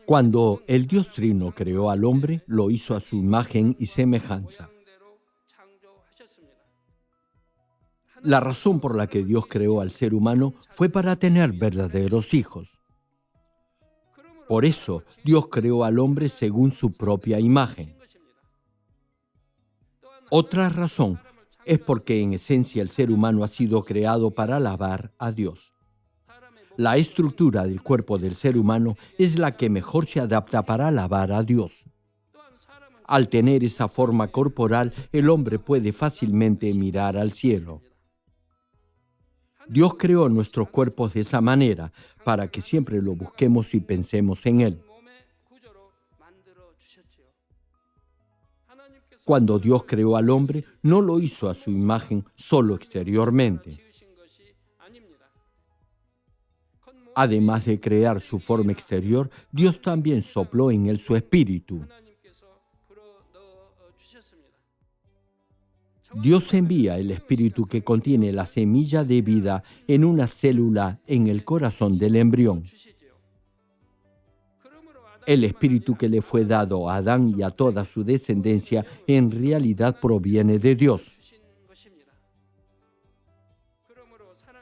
Cuando el Dios Trino creó al hombre, lo hizo a su imagen y semejanza. La razón por la que Dios creó al ser humano fue para tener verdaderos hijos. Por eso, Dios creó al hombre según su propia imagen. Otra razón es porque en esencia el ser humano ha sido creado para alabar a Dios. La estructura del cuerpo del ser humano es la que mejor se adapta para alabar a Dios. Al tener esa forma corporal, el hombre puede fácilmente mirar al cielo. Dios creó nuestros cuerpos de esa manera, para que siempre lo busquemos y pensemos en Él. Cuando Dios creó al hombre, no lo hizo a su imagen solo exteriormente. Además de crear su forma exterior, Dios también sopló en él su espíritu. Dios envía el espíritu que contiene la semilla de vida en una célula en el corazón del embrión. El espíritu que le fue dado a Adán y a toda su descendencia en realidad proviene de Dios.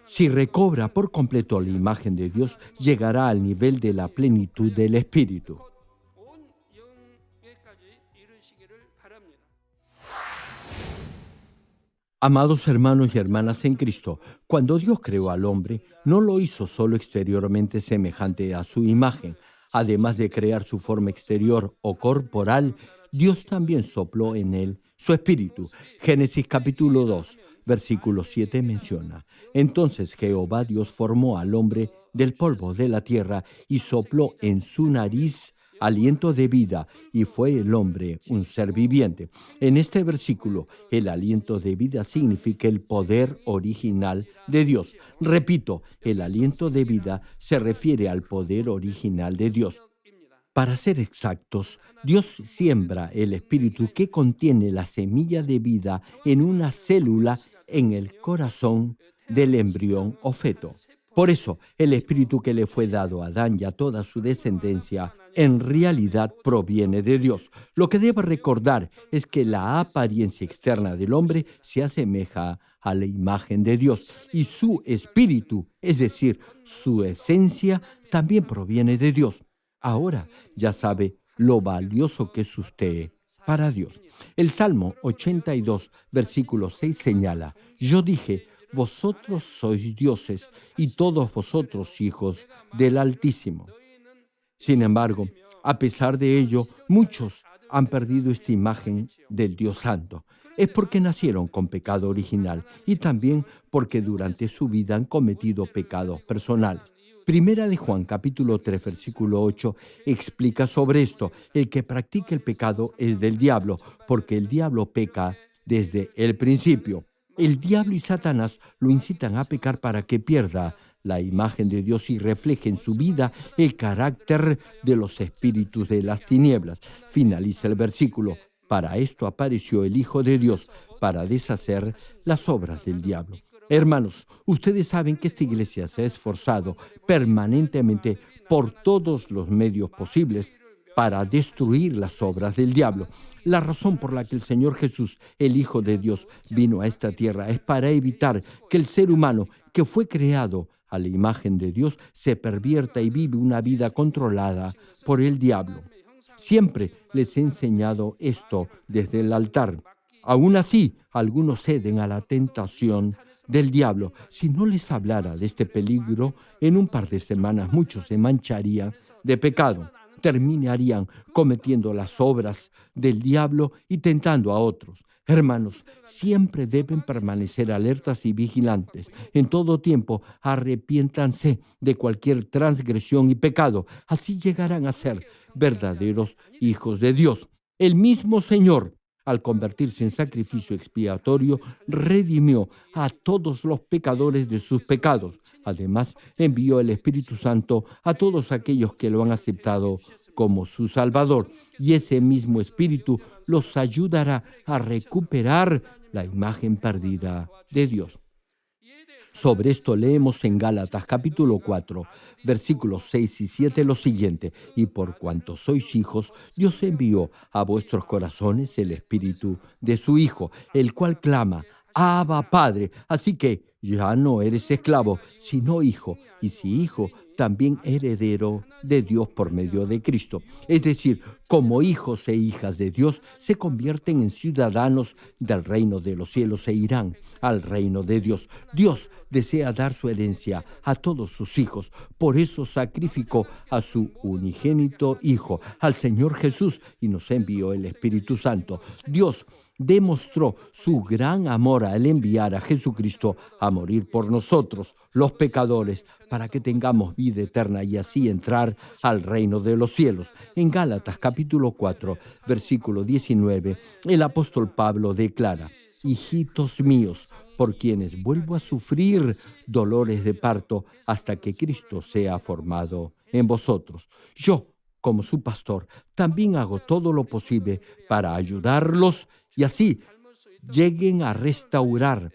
Si recobra por completo la imagen de Dios, llegará al nivel de la plenitud del Espíritu. Amados hermanos y hermanas en Cristo, cuando Dios creó al hombre, no lo hizo solo exteriormente semejante a su imagen. Además de crear su forma exterior o corporal, Dios también sopló en él su espíritu. Génesis capítulo 2, versículo 7 menciona: Entonces Jehová Dios formó al hombre del polvo de la tierra y sopló en su nariz aliento de vida, y fue el hombre un ser viviente. En este versículo, el aliento de vida significa el poder original de Dios. Repito, el aliento de vida se refiere al poder original de Dios. Para ser exactos, Dios siembra el espíritu que contiene la semilla de vida en una célula en el corazón del embrión o feto. Por eso, el espíritu que le fue dado a Adán y a toda su descendencia en realidad proviene de Dios. Lo que debe recordar es que la apariencia externa del hombre se asemeja a la imagen de Dios y su espíritu, es decir, su esencia, también proviene de Dios. Ahora ya sabe lo valioso que es usted para Dios. El Salmo 82, versículo 6 señala: Yo dije, vosotros sois dioses y todos vosotros hijos del Altísimo. Sin embargo, a pesar de ello, muchos han perdido esta imagen del Dios Santo. Es porque nacieron con pecado original y también porque durante su vida han cometido pecados personales. Primera de Juan, capítulo 3, versículo 8, explica sobre esto: el que practica el pecado es del diablo, porque el diablo peca desde el principio. El diablo y Satanás lo incitan a pecar para que pierda la imagen de Dios y refleje en su vida el carácter de los espíritus de las tinieblas. Finaliza el versículo: para esto apareció el Hijo de Dios, para deshacer las obras del diablo. Hermanos, ustedes saben que esta iglesia se ha esforzado permanentemente por todos los medios posibles para destruir las obras del diablo. La razón por la que el Señor Jesús, el Hijo de Dios, vino a esta tierra es para evitar que el ser humano, que fue creado a la imagen de Dios, se pervierta y vive una vida controlada por el diablo. Siempre les he enseñado esto desde el altar. Aún así, algunos ceden a la tentación del diablo. Si no les hablara de este peligro, en un par de semanas muchos se mancharían de pecado, terminarían cometiendo las obras del diablo y tentando a otros. Hermanos, siempre deben permanecer alertas y vigilantes. En todo tiempo, arrepiéntanse de cualquier transgresión y pecado. Así llegarán a ser verdaderos hijos de Dios. El mismo Señor, al convertirse en sacrificio expiatorio, redimió a todos los pecadores de sus pecados. Además, envió el Espíritu Santo a todos aquellos que lo han aceptado como su Salvador. Y ese mismo Espíritu los ayudará a recuperar la imagen perdida de Dios. Sobre esto leemos en Gálatas capítulo 4, versículos 6 y 7 lo siguiente: y por cuanto sois hijos, Dios envió a vuestros corazones el Espíritu de su Hijo, el cual clama, Abba Padre. Así que ya no eres esclavo, sino hijo, y si hijo, también heredero de Dios por medio de Cristo. Es decir, como hijos e hijas de Dios, se convierten en ciudadanos del reino de los cielos e irán al reino de Dios. Dios desea dar su herencia a todos sus hijos. Por eso sacrificó a su unigénito Hijo, al Señor Jesús, y nos envió el Espíritu Santo. Dios demostró su gran amor al enviar a Jesucristo a morir por nosotros, los pecadores, para que tengamos vida eterna y así entrar al reino de los cielos. En Gálatas capítulo 4, versículo 19, el apóstol Pablo declara: hijitos míos, por quienes vuelvo a sufrir dolores de parto hasta que Cristo sea formado en vosotros. Yo, como su pastor, también hago todo lo posible para ayudarlos y así lleguen a restaurar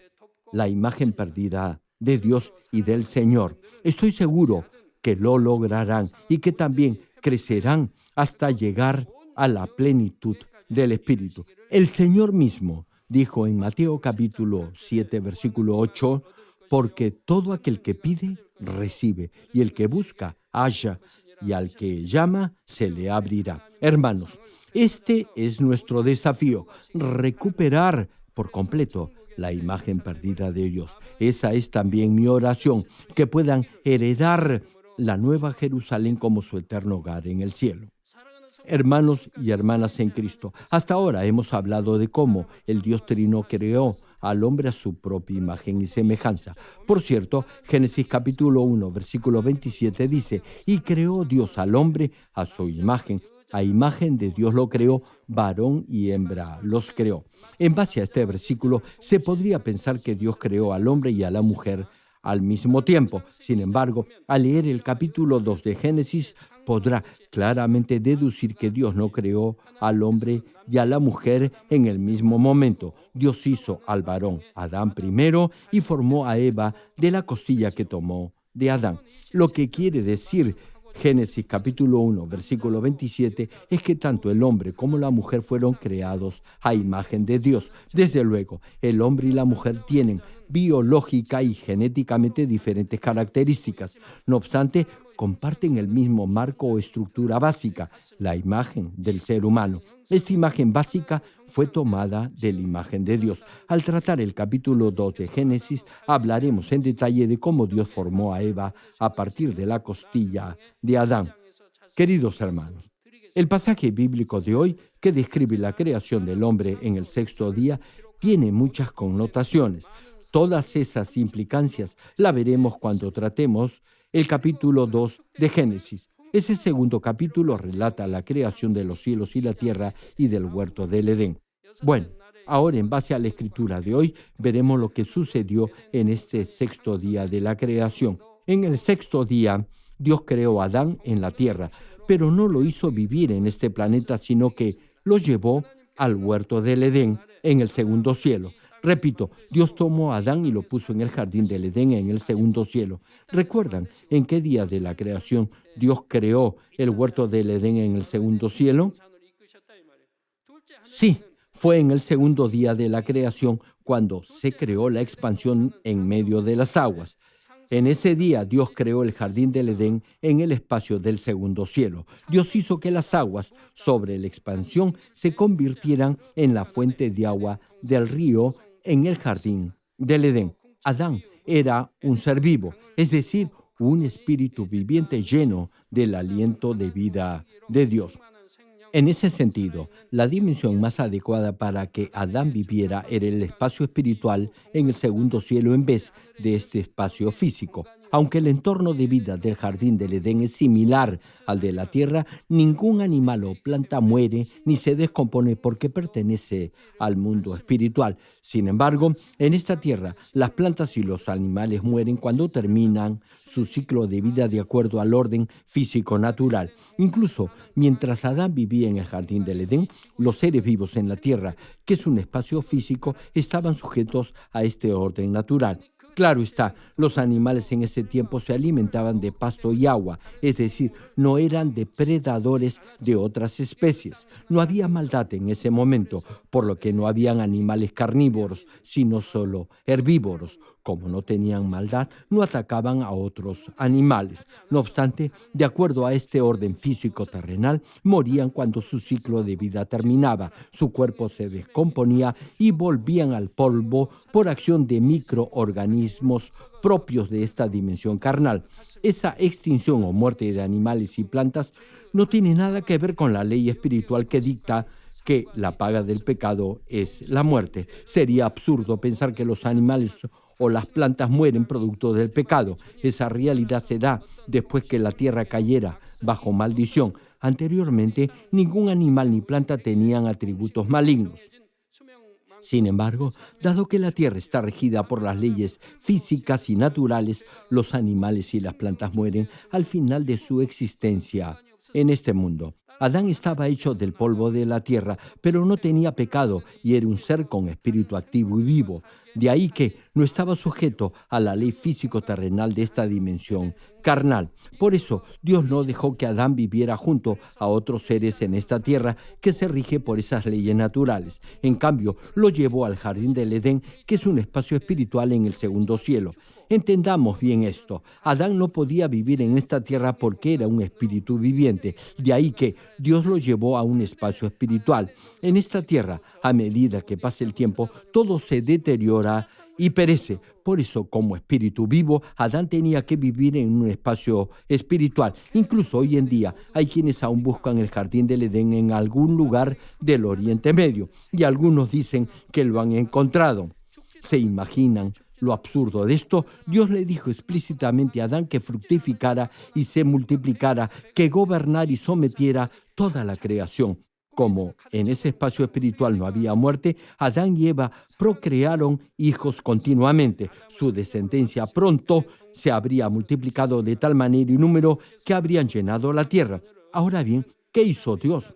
la imagen perdida de Dios y del Señor. Estoy seguro que lo lograrán y que también crecerán hasta llegar a la plenitud del Espíritu. El Señor mismo dijo en Mateo capítulo 7, versículo 8, porque todo aquel que pide, recibe, y el que busca, halla, y al que llama, se le abrirá. Hermanos, este es nuestro desafío: recuperar por completo la imagen perdida de Dios. Esa es también mi oración, que puedan heredar la nueva Jerusalén como su eterno hogar en el cielo. Hermanos y hermanas en Cristo, hasta ahora hemos hablado de cómo el Dios Trino creó al hombre a su propia imagen y semejanza. Por cierto, Génesis capítulo 1, versículo 27 dice: y creó Dios al hombre a su imagen. A imagen de Dios lo creó, varón y hembra los creó. En base a este versículo, se podría pensar que Dios creó al hombre y a la mujer al mismo tiempo. Sin embargo, al leer el capítulo 2 de Génesis, podrá claramente deducir que Dios no creó al hombre y a la mujer en el mismo momento. Dios hizo al varón Adán primero y formó a Eva de la costilla que tomó de Adán. Lo que quiere decir Génesis capítulo 1, versículo 27, es que tanto el hombre como la mujer fueron creados a imagen de Dios. Desde luego, el hombre y la mujer tienen biológica y genéticamente diferentes características. No obstante, comparten el mismo marco o estructura básica, la imagen del ser humano. Esta imagen básica fue tomada de la imagen de Dios. Al tratar el capítulo 2 de Génesis, hablaremos en detalle de cómo Dios formó a Eva a partir de la costilla de Adán. Queridos hermanos, el pasaje bíblico de hoy, que describe la creación del hombre en el sexto día, tiene muchas connotaciones. Todas esas implicancias la veremos cuando tratemos el capítulo 2 de Génesis. Ese segundo capítulo relata la creación de los cielos y la tierra y del huerto del Edén. Bueno, ahora en base a la escritura de hoy, veremos lo que sucedió en este sexto día de la creación. En el sexto día, Dios creó a Adán en la tierra, pero no lo hizo vivir en este planeta, sino que lo llevó al huerto del Edén, en el segundo cielo. Repito, Dios tomó a Adán y lo puso en el jardín del Edén, en el segundo cielo. ¿Recuerdan en qué día de la creación Dios creó el huerto del Edén en el segundo cielo? Sí, fue en el segundo día de la creación cuando se creó la expansión en medio de las aguas. En ese día Dios creó el jardín del Edén en el espacio del segundo cielo. Dios hizo que las aguas sobre la expansión se convirtieran en la fuente de agua del río en el jardín del Edén. Adán era un ser vivo, es decir, un espíritu viviente lleno del aliento de vida de Dios. En ese sentido, la dimensión más adecuada para que Adán viviera era el espacio espiritual en el segundo cielo en vez de este espacio físico. Aunque el entorno de vida del jardín del Edén es similar al de la tierra, ningún animal o planta muere ni se descompone porque pertenece al mundo espiritual. Sin embargo, en esta tierra, las plantas y los animales mueren cuando terminan su ciclo de vida de acuerdo al orden físico natural. Incluso mientras Adán vivía en el jardín del Edén, los seres vivos en la tierra, que es un espacio físico, estaban sujetos a este orden natural. Claro está, los animales en ese tiempo se alimentaban de pasto y agua, es decir, no eran depredadores de otras especies. No había maldad en ese momento, por lo que no habían animales carnívoros, sino solo herbívoros. Como no tenían maldad, no atacaban a otros animales. No obstante, de acuerdo a este orden físico terrenal, morían cuando su ciclo de vida terminaba, su cuerpo se descomponía y volvían al polvo por acción de microorganismos propios de esta dimensión carnal. Esa extinción o muerte de animales y plantas no tiene nada que ver con la ley espiritual que dicta que la paga del pecado es la muerte. Sería absurdo pensar que los animales o las plantas mueren producto del pecado. Esa realidad se da después que la tierra cayera bajo maldición. Anteriormente, ningún animal ni planta tenían atributos malignos. Sin embargo, dado que la Tierra está regida por las leyes físicas y naturales, los animales y las plantas mueren al final de su existencia en este mundo. Adán estaba hecho del polvo de la tierra, pero no tenía pecado y era un ser con espíritu activo y vivo. De ahí que no estaba sujeto a la ley físico-terrenal de esta dimensión carnal. Por eso, Dios no dejó que Adán viviera junto a otros seres en esta tierra que se rige por esas leyes naturales. En cambio, lo llevó al jardín del Edén, que es un espacio espiritual en el segundo cielo. Entendamos bien esto. Adán no podía vivir en esta tierra porque era un espíritu viviente. De ahí que Dios lo llevó a un espacio espiritual. En esta tierra, a medida que pasa el tiempo, todo se deteriora y perece. Por eso, como espíritu vivo, Adán tenía que vivir en un espacio espiritual. Incluso hoy en día hay quienes aún buscan el jardín del Edén en algún lugar del Oriente Medio y algunos dicen que lo han encontrado. ¿Se imaginan lo absurdo de esto? Dios le dijo explícitamente a Adán que fructificara y se multiplicara, que gobernara y sometiera toda la creación. Como en ese espacio espiritual no había muerte, Adán y Eva procrearon hijos continuamente. Su descendencia pronto se habría multiplicado de tal manera y número que habrían llenado la tierra. Ahora bien, ¿qué hizo Dios?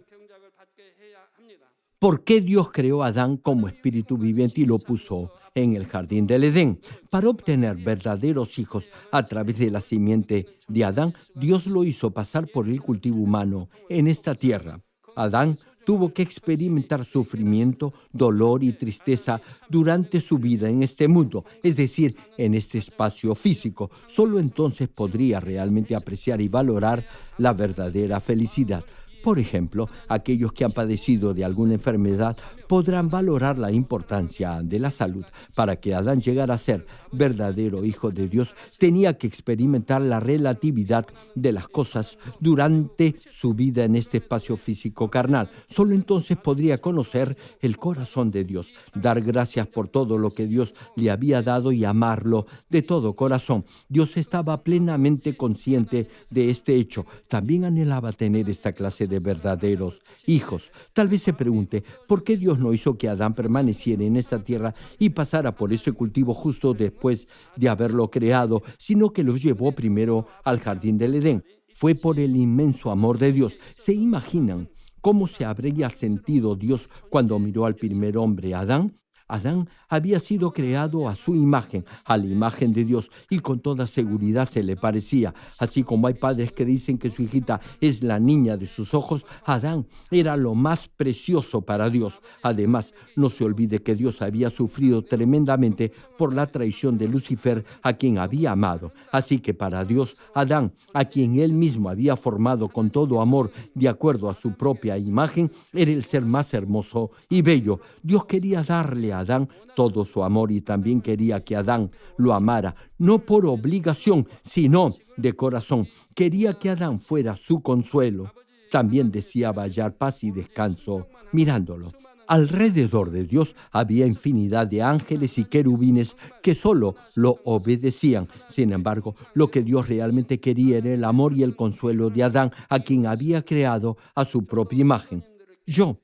¿Por qué Dios creó a Adán como espíritu viviente y lo puso en el jardín del Edén? Para obtener verdaderos hijos a través de la simiente de Adán, Dios lo hizo pasar por el cultivo humano en esta tierra. Adán tuvo que experimentar sufrimiento, dolor y tristeza durante su vida en este mundo, es decir, en este espacio físico. Solo entonces podría realmente apreciar y valorar la verdadera felicidad. Por ejemplo, aquellos que han padecido de alguna enfermedad podrán valorar la importancia de la salud. Para que Adán llegara a ser verdadero hijo de Dios, tenía que experimentar la relatividad de las cosas durante su vida en este espacio físico carnal. Solo entonces podría conocer el corazón de Dios, dar gracias por todo lo que Dios le había dado y amarlo de todo corazón. Dios estaba plenamente consciente de este hecho. También anhelaba tener esta clase de verdaderos hijos. Tal vez se pregunte, ¿por qué Dios no hizo que Adán permaneciera en esta tierra y pasara por ese cultivo justo después de haberlo creado, sino que los llevó primero al jardín del Edén? Fue por el inmenso amor de Dios. ¿Se imaginan cómo se habría sentido Dios cuando miró al primer hombre, Adán? Adán había sido creado a su imagen, a la imagen de Dios, y con toda seguridad se le parecía. Así como hay padres que dicen que su hijita es la niña de sus ojos, Adán era lo más precioso para Dios. Además, no se olvide que Dios había sufrido tremendamente por la traición de Lucifer, a quien había amado. Así que para Dios, Adán, a quien él mismo había formado con todo amor, de acuerdo a su propia imagen, era el ser más hermoso y bello. Dios quería darle a Adán todo su amor y también quería que Adán lo amara, no por obligación, sino de corazón. Quería que Adán fuera su consuelo. También deseaba hallar paz y descanso mirándolo. Alrededor de Dios había infinidad de ángeles y querubines que solo lo obedecían. Sin embargo, lo que Dios realmente quería era el amor y el consuelo de Adán, a quien había creado a su propia imagen. Yo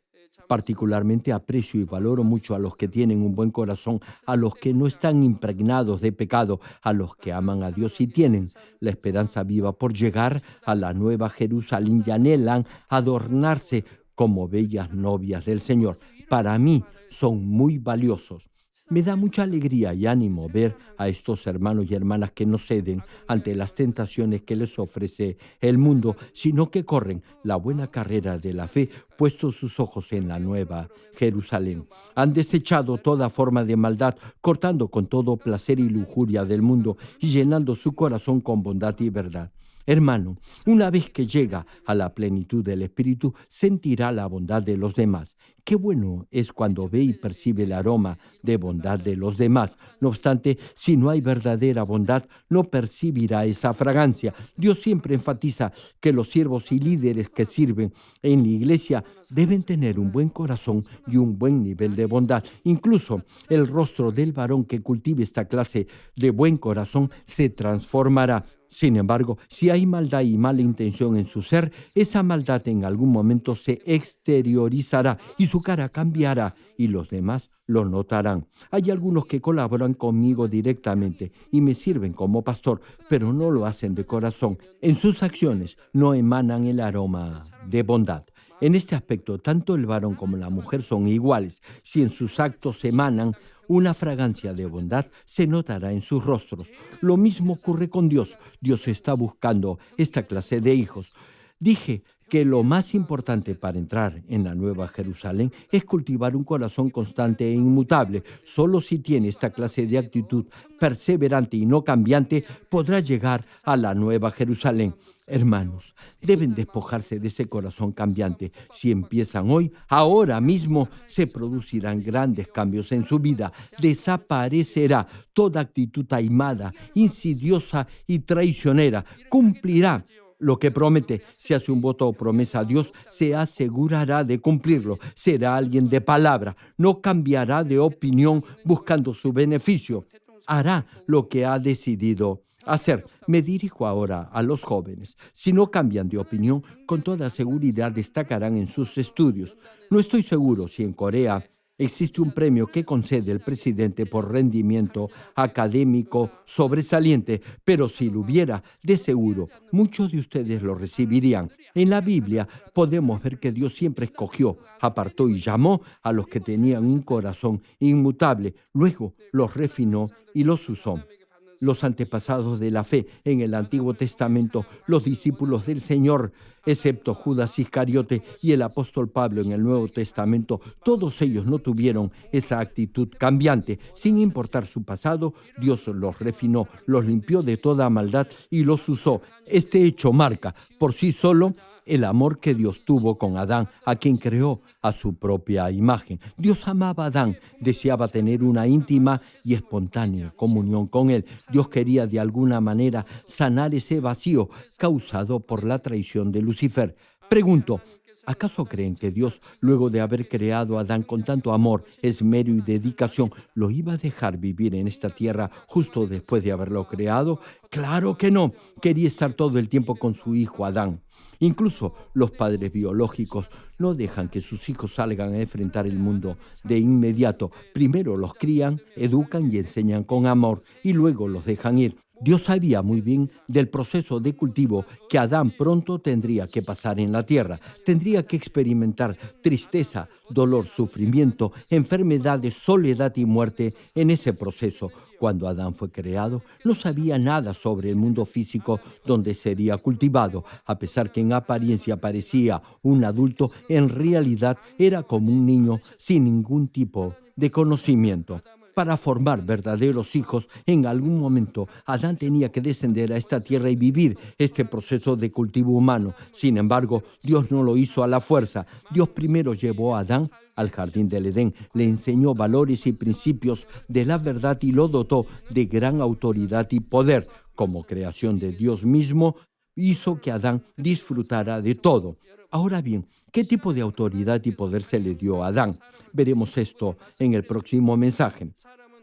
particularmente aprecio y valoro mucho a los que tienen un buen corazón, a los que no están impregnados de pecado, a los que aman a Dios y tienen la esperanza viva por llegar a la nueva Jerusalén y anhelan adornarse como bellas novias del Señor. Para mí son muy valiosos. Me da mucha alegría y ánimo ver a estos hermanos y hermanas que no ceden ante las tentaciones que les ofrece el mundo, sino que corren la buena carrera de la fe, puestos sus ojos en la nueva Jerusalén. Han desechado toda forma de maldad, cortando con todo placer y lujuria del mundo y llenando su corazón con bondad y verdad. Hermano, una vez que llega a la plenitud del Espíritu, sentirá la bondad de los demás. Qué bueno es cuando ve y percibe el aroma de bondad de los demás. No obstante, si no hay verdadera bondad, no percibirá esa fragancia. Dios siempre enfatiza que los siervos y líderes que sirven en la iglesia deben tener un buen corazón y un buen nivel de bondad. Incluso el rostro del varón que cultive esta clase de buen corazón se transformará. Sin embargo, si hay maldad y mala intención en su ser, esa maldad en algún momento se exteriorizará y su cara cambiará y los demás lo notarán. Hay algunos que colaboran conmigo directamente y me sirven como pastor, pero no lo hacen de corazón. En sus acciones no emanan el aroma de bondad. En este aspecto, tanto el varón como la mujer son iguales. Si en sus actos emanan una fragancia de bondad, se notará en sus rostros. Lo mismo ocurre con Dios. Dios está buscando esta clase de hijos. Dije que lo más importante para entrar en la Nueva Jerusalén es cultivar un corazón constante e inmutable. Solo si tiene esta clase de actitud perseverante y no cambiante, podrá llegar a la Nueva Jerusalén. Hermanos, deben despojarse de ese corazón cambiante. Si empiezan hoy, ahora mismo se producirán grandes cambios en su vida. Desaparecerá toda actitud taimada, insidiosa y traicionera. Cumplirá lo que promete. Si hace un voto o promesa a Dios, se asegurará de cumplirlo. Será alguien de palabra. No cambiará de opinión buscando su beneficio. Hará lo que ha decidido hacer. Me dirijo ahora a los jóvenes. Si no cambian de opinión, con toda seguridad destacarán en sus estudios. No estoy seguro si en Corea existe un premio que concede el presidente por rendimiento académico sobresaliente, pero si lo hubiera, de seguro, muchos de ustedes lo recibirían. En la Biblia podemos ver que Dios siempre escogió, apartó y llamó a los que tenían un corazón inmutable, luego los refinó y los usó. Los antepasados de la fe en el Antiguo Testamento, los discípulos del Señor, excepto Judas Iscariote y el apóstol Pablo en el Nuevo Testamento, todos ellos no tuvieron esa actitud cambiante. Sin importar su pasado, Dios los refinó, los limpió de toda maldad y los usó. Este hecho marca por sí solo el amor que Dios tuvo con Adán, a quien creó a su propia imagen. Dios amaba a Adán, deseaba tener una íntima y espontánea comunión con él. Dios quería de alguna manera sanar ese vacío causado por la traición de Lucifer. Pregunto, ¿acaso creen que Dios, luego de haber creado a Adán con tanto amor, esmero y dedicación, lo iba a dejar vivir en esta tierra justo después de haberlo creado? Claro que no. Quería estar todo el tiempo con su hijo Adán. Incluso los padres biológicos no dejan que sus hijos salgan a enfrentar el mundo de inmediato. Primero los crían, educan y enseñan con amor y luego los dejan ir. Dios sabía muy bien del proceso de cultivo que Adán pronto tendría que pasar en la tierra. Tendría que experimentar tristeza, dolor, sufrimiento, enfermedades, soledad y muerte en ese proceso. Cuando Adán fue creado, no sabía nada sobre el mundo físico donde sería cultivado. A pesar que en apariencia parecía un adulto, en realidad era como un niño sin ningún tipo de conocimiento. Para formar verdaderos hijos, en algún momento Adán tenía que descender a esta tierra y vivir este proceso de cultivo humano. Sin embargo, Dios no lo hizo a la fuerza. Dios primero llevó a Adán al jardín del Edén, le enseñó valores y principios de la verdad y lo dotó de gran autoridad y poder. Como creación de Dios mismo, hizo que Adán disfrutara de todo. Ahora bien, ¿qué tipo de autoridad y poder se le dio a Adán? Veremos esto en el próximo mensaje.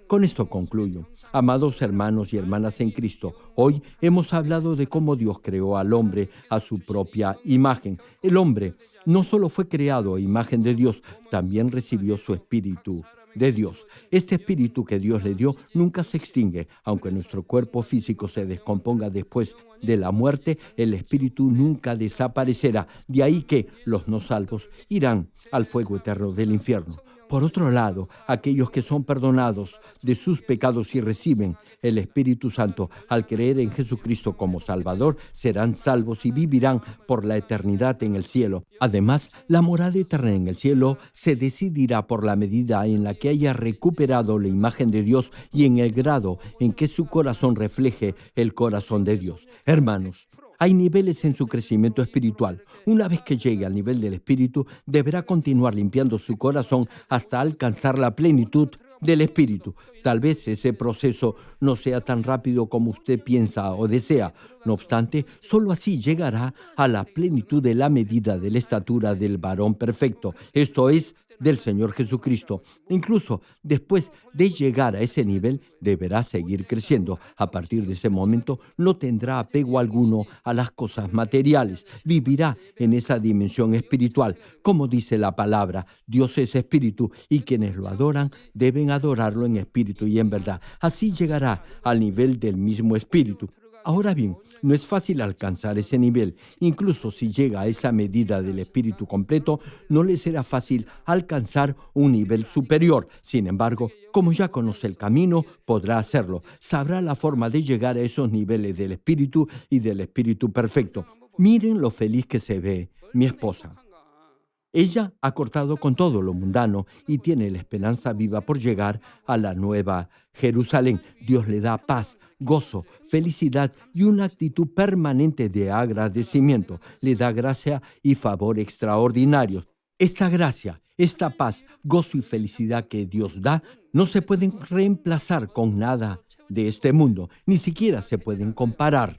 Con esto concluyo. Amados hermanos y hermanas en Cristo, hoy hemos hablado de cómo Dios creó al hombre a su propia imagen. El hombre no solo fue creado a imagen de Dios, también recibió su espíritu de Dios. Este espíritu que Dios le dio nunca se extingue. Aunque nuestro cuerpo físico se descomponga después de la muerte, el espíritu nunca desaparecerá. De ahí que los no salvos irán al fuego eterno del infierno. Por otro lado, aquellos que son perdonados de sus pecados y reciben el Espíritu Santo al creer en Jesucristo como Salvador, serán salvos y vivirán por la eternidad en el cielo. Además, la morada eterna en el cielo se decidirá por la medida en la que haya recuperado la imagen de Dios y en el grado en que su corazón refleje el corazón de Dios. Hermanos, hay niveles en su crecimiento espiritual. Una vez que llegue al nivel del Espíritu, deberá continuar limpiando su corazón hasta alcanzar la plenitud del Espíritu. Tal vez ese proceso no sea tan rápido como usted piensa o desea. No obstante, solo así llegará a la plenitud de la medida de la estatura del varón perfecto. Esto es, del Señor Jesucristo. Incluso después de llegar a ese nivel, deberá seguir creciendo. A partir de ese momento, no tendrá apego alguno a las cosas materiales. Vivirá en esa dimensión espiritual. Como dice la palabra, Dios es espíritu y quienes lo adoran deben adorarlo en espíritu y en verdad. Así llegará al nivel del mismo espíritu. Ahora bien, no es fácil alcanzar ese nivel. Incluso si llega a esa medida del espíritu completo, no le será fácil alcanzar un nivel superior. Sin embargo, como ya conoce el camino, podrá hacerlo. Sabrá la forma de llegar a esos niveles del espíritu y del espíritu perfecto. Miren lo feliz que se ve mi esposa. Ella ha cortado con todo lo mundano y tiene la esperanza viva por llegar a la nueva Jerusalén. Dios le da paz, gozo, felicidad y una actitud permanente de agradecimiento. Le da gracia y favor extraordinarios. Esta gracia, esta paz, gozo y felicidad que Dios da no se pueden reemplazar con nada de este mundo, ni siquiera se pueden comparar.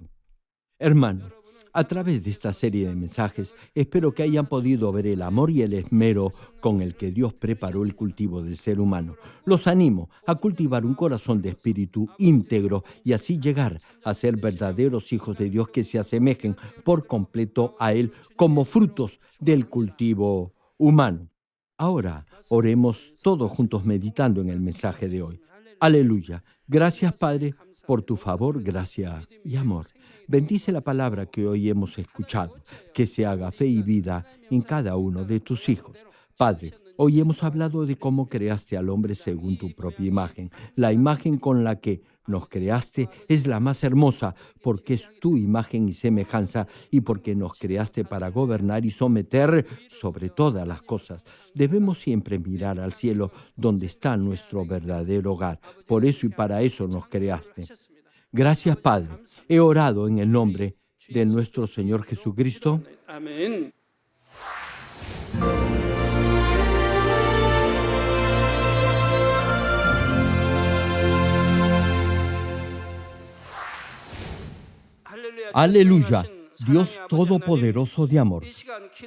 Hermanos, a través de esta serie de mensajes, espero que hayan podido ver el amor y el esmero con el que Dios preparó el cultivo del ser humano. Los animo a cultivar un corazón de espíritu íntegro y así llegar a ser verdaderos hijos de Dios que se asemejen por completo a Él como frutos del cultivo humano. Ahora oremos todos juntos meditando en el mensaje de hoy. Aleluya. Gracias, Padre, por tu favor, gracia y amor. Bendice la palabra que hoy hemos escuchado, que se haga fe y vida en cada uno de tus hijos. Padre, hoy hemos hablado de cómo creaste al hombre según tu propia imagen. La imagen con la que nos creaste es la más hermosa porque es tu imagen y semejanza y porque nos creaste para gobernar y someter sobre todas las cosas. Debemos siempre mirar al cielo donde está nuestro verdadero hogar. Por eso y para eso nos creaste. Gracias, Padre. He orado en el nombre de nuestro Señor Jesucristo. 아멘. Aleluya, Dios Todopoderoso de amor.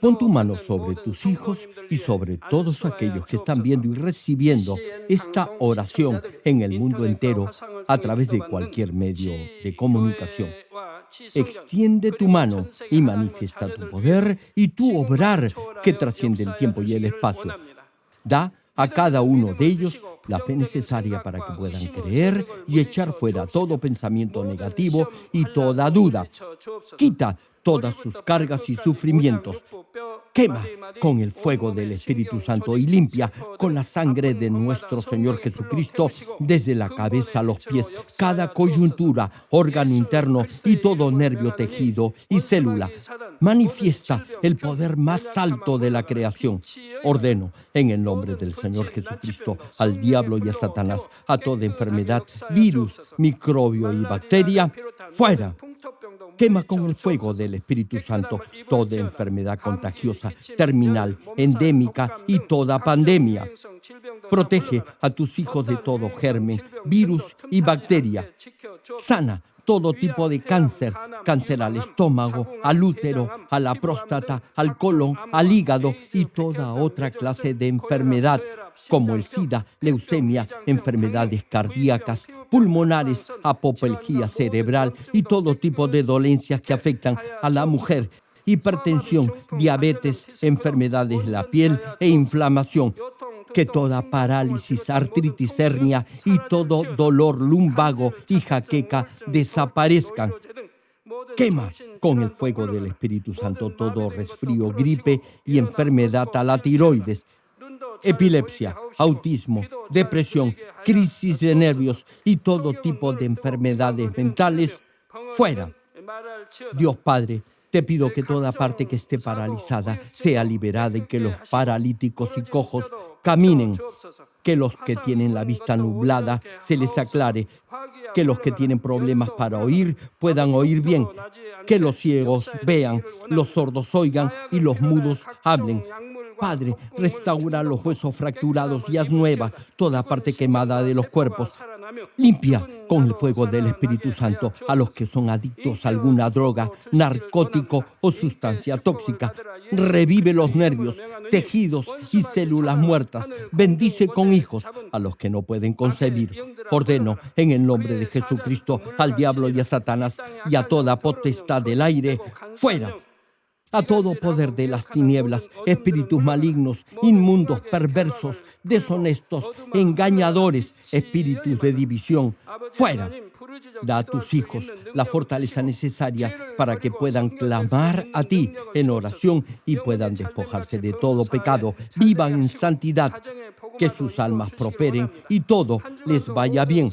Pon tu mano sobre tus hijos y sobre todos aquellos que están viendo y recibiendo esta oración en el mundo entero a través de cualquier medio de comunicación. Extiende tu mano y manifiesta tu poder y tu obrar que trasciende el tiempo y el espacio. Da a cada uno de ellos la fe necesaria para que puedan creer y echar fuera todo pensamiento negativo y toda duda. Quita todas sus cargas y sufrimientos. Quema con el fuego del Espíritu Santo y limpia con la sangre de nuestro Señor Jesucristo desde la cabeza a los pies, cada coyuntura, órgano interno y todo nervio, tejido y célula. Manifiesta el poder más alto de la creación. Ordeno en el nombre del Señor Jesucristo al diablo y a Satanás, a toda enfermedad, virus, microbio y bacteria, fuera. Quema con el fuego del Espíritu Santo toda enfermedad contagiosa, terminal, endémica y toda pandemia. Protege a tus hijos de todo germen, virus y bacteria. Sana todo tipo de cáncer, cáncer al estómago, al útero, a la próstata, al colon, al hígado y toda otra clase de enfermedad, como el SIDA, leucemia, enfermedades cardíacas, pulmonares, apoplejía cerebral y todo tipo de dolencias que afectan a la mujer, hipertensión, diabetes, enfermedades de la piel e inflamación. Que toda parálisis, artritis, hernia y todo dolor lumbago y jaqueca desaparezcan. Quema con el fuego del Espíritu Santo todo resfrío, gripe y enfermedad a la tiroides, epilepsia, autismo, depresión, crisis de nervios y todo tipo de enfermedades mentales, fuera. Dios Padre, te pido que toda parte que esté paralizada sea liberada y que los paralíticos y cojos caminen, que los que tienen la vista nublada se les aclare, que los que tienen problemas para oír puedan oír bien, que los ciegos vean, los sordos oigan y los mudos hablen. Padre, restaura los huesos fracturados y haz nueva toda parte quemada de los cuerpos. Limpia con el fuego del Espíritu Santo a los que son adictos a alguna droga, narcótico o sustancia tóxica. Revive los nervios, tejidos y células muertas. Bendice con hijos a los que no pueden concebir. Ordeno en el nombre de Jesucristo al diablo y a Satanás y a toda potestad del aire, fuera. A todo poder de las tinieblas, espíritus malignos, inmundos, perversos, deshonestos, engañadores, espíritus de división, fuera. Da a tus hijos la fortaleza necesaria para que puedan clamar a ti en oración y puedan despojarse de todo pecado, vivan en santidad, que sus almas prosperen y todo les vaya bien.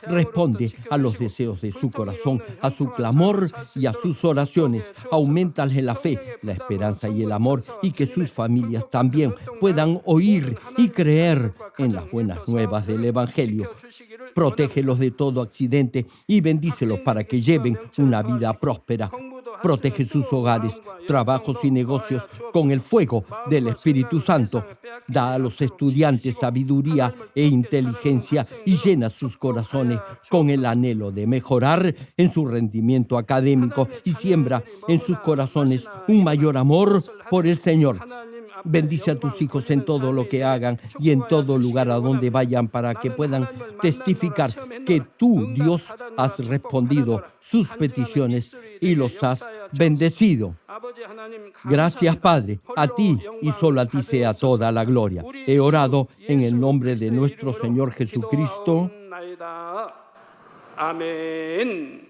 Responde a los deseos de su corazón, a su clamor y a sus oraciones. Auméntale la fe, la esperanza y el amor, y que sus familias también puedan oír y creer en las buenas nuevas del Evangelio. Protégelos de todo accidente y bendícelos para que lleven una vida próspera. Protege sus hogares, trabajos y negocios con el fuego del Espíritu Santo. Da a los estudiantes sabiduría e inteligencia y llena sus corazones con el anhelo de mejorar en su rendimiento académico y siembra en sus corazones un mayor amor por el Señor. Bendice a tus hijos en todo lo que hagan y en todo lugar a donde vayan para que puedan testificar que tú, Dios, has respondido sus peticiones y los has bendecido. Gracias, Padre. A ti y solo a ti sea toda la gloria. He orado en el nombre de nuestro Señor Jesucristo. 아멘.